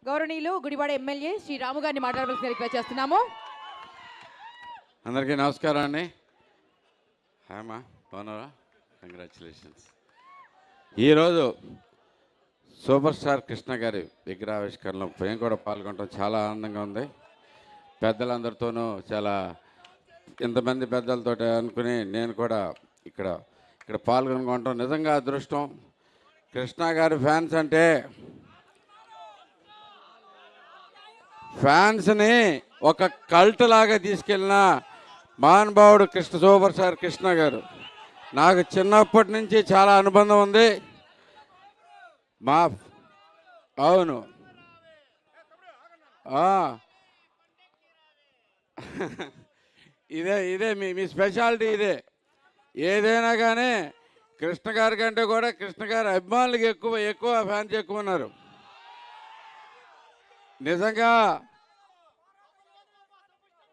గౌరవనీయులు గుడివాడ ఎమ్మెల్యే శ్రీ రాము గారిని మాట్లాడవలసిన రిక్వెస్ట్ చేస్తున్నాము. అందరికీ నమస్కారం అండి. హాయమ్మా, బాగున్నారా? కంగ్రాచులేషన్స్. ఈరోజు సూపర్ స్టార్ కృష్ణ గారి విగ్రహావిష్కరణలో మేము కూడా పాల్గొనడం చాలా ఆనందంగా ఉంది. పెద్దలందరితోనూ చాలా ఇంతమంది పెద్దలతో అనుకుని నేను కూడా ఇక్కడ పాల్గొనడం నిజంగా అదృష్టం. కృష్ణ గారి ఫ్యాన్స్ అంటే ఫ్యాన్స్ని ఒక కల్ట్ లాగా తీసుకెళ్ళిన మహానుభావుడు సూపర్ స్టార్ కృష్ణ గారు. నాకు చిన్నప్పటి నుంచి చాలా అనుబంధం ఉంది. అవును, ఇదే మీ స్పెషాలిటీ. ఇదే ఏదైనా కానీ కృష్ణ గారి కంటే కూడా కృష్ణ గారి అభిమానులకు ఎక్కువ ఫ్యాన్స్ ఎక్కువ ఉన్నారు.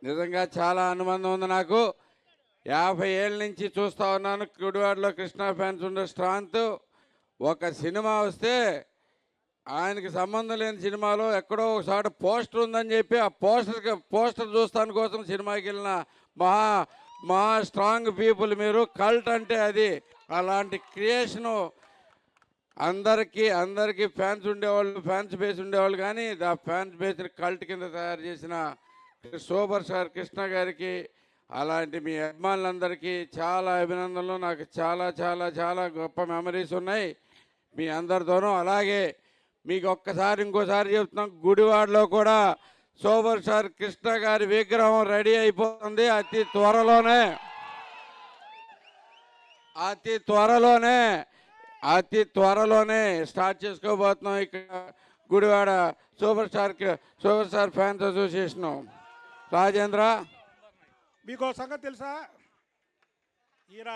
నిజంగా చాలా అనుబంధం ఉంది నాకు. 50 ఏళ్ళ నుంచి చూస్తూ ఉన్నాను గుడివాడలో కృష్ణ ఫ్యాన్స్ ఉండే స్ట్రాంత్. ఒక సినిమా వస్తే ఆయనకి సంబంధం లేని సినిమాలో ఎక్కడో ఒకసారి పోస్టర్ ఉందని చెప్పి ఆ పోస్టర్ చూస్తాను కోసం సినిమాకి వెళ్ళిన మహా స్ట్రాంగ్ పీపుల్ మీరు. కల్ట్ అంటే అది. అలాంటి క్రియేషను అందరికీ ఫ్యాన్స్ బేస్ ఉండేవాళ్ళు, కానీ ఆ ఫ్యాన్స్ బేస్ని కల్ట్ కింద తయారు చేసిన సూపర్ స్టార్ కృష్ణ గారికి, అలాంటి మీ అభిమానులందరికీ చాలా అభినందనలు. నాకు చాలా చాలా చాలా గొప్ప మెమరీస్ ఉన్నాయి మీ అందరితోనూ. అలాగే మీకు ఇంకోసారి చెప్తున్నాం, గుడివాడలో కూడా సూపర్ స్టార్ కృష్ణ గారి విగ్రహం రెడీ అయిపోతుంది. అతి త్వరలోనే స్టార్ట్ చేసుకోబోతున్నాం ఇక్కడ Gudivada super star fans association. Rajendra, మీకు సంగతి తెలుసా? ఈయన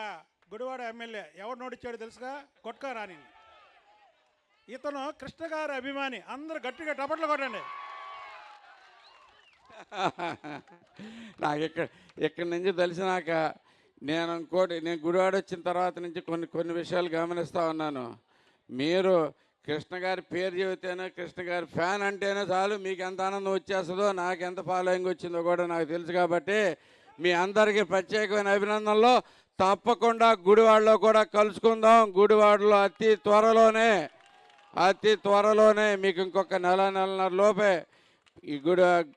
గుడివాడ ఎమ్మెల్యే ఎవరు నోటిచ్చాడు తెలుసుగా? కొట్కా రాని. ఇతను కృష్ణ గారి అభిమాని. అందరూ గట్టిగా టపట్లు కొట్టండి. నాకు ఇక్కడి నుంచి తెలిసినాక నేను గుడివాడ వచ్చిన తర్వాత నుంచి కొన్ని విషయాలు గమనిస్తూ ఉన్నాను. మీరు కృష్ణ గారి పేరు చెబితేనే, కృష్ణ గారి ఫ్యాన్ అంటేనే చాలు మీకు ఎంత ఆనందం వచ్చేస్తుందో, నాకు ఎంత ఫాలోయింగ్ వచ్చిందో కూడా నాకు తెలుసు. కాబట్టి మీ అందరికీ ప్రత్యేకమైన అభినందనలు. తప్పకుండా గుడివాడలో కూడా కలుసుకుందాం. గుడివాడలో అతి త్వరలోనే మీకు ఇంకొక నెలన్నర లోపే ఈ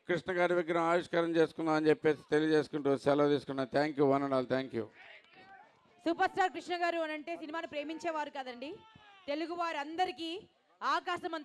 కృష్ణ గారి విగ్రహం ఆవిష్కరణ చేసుకుందాం అని చెప్పేసి తెలియజేసుకుంటూ సెలవు తీసుకున్నాను. Thank you, one and all. Thank you. Super star Krishna గారు అని అంటే సినిమాను ప్రేమించేవారు కదండి. తెలుగు వారందరికీ ఆకాశం అంత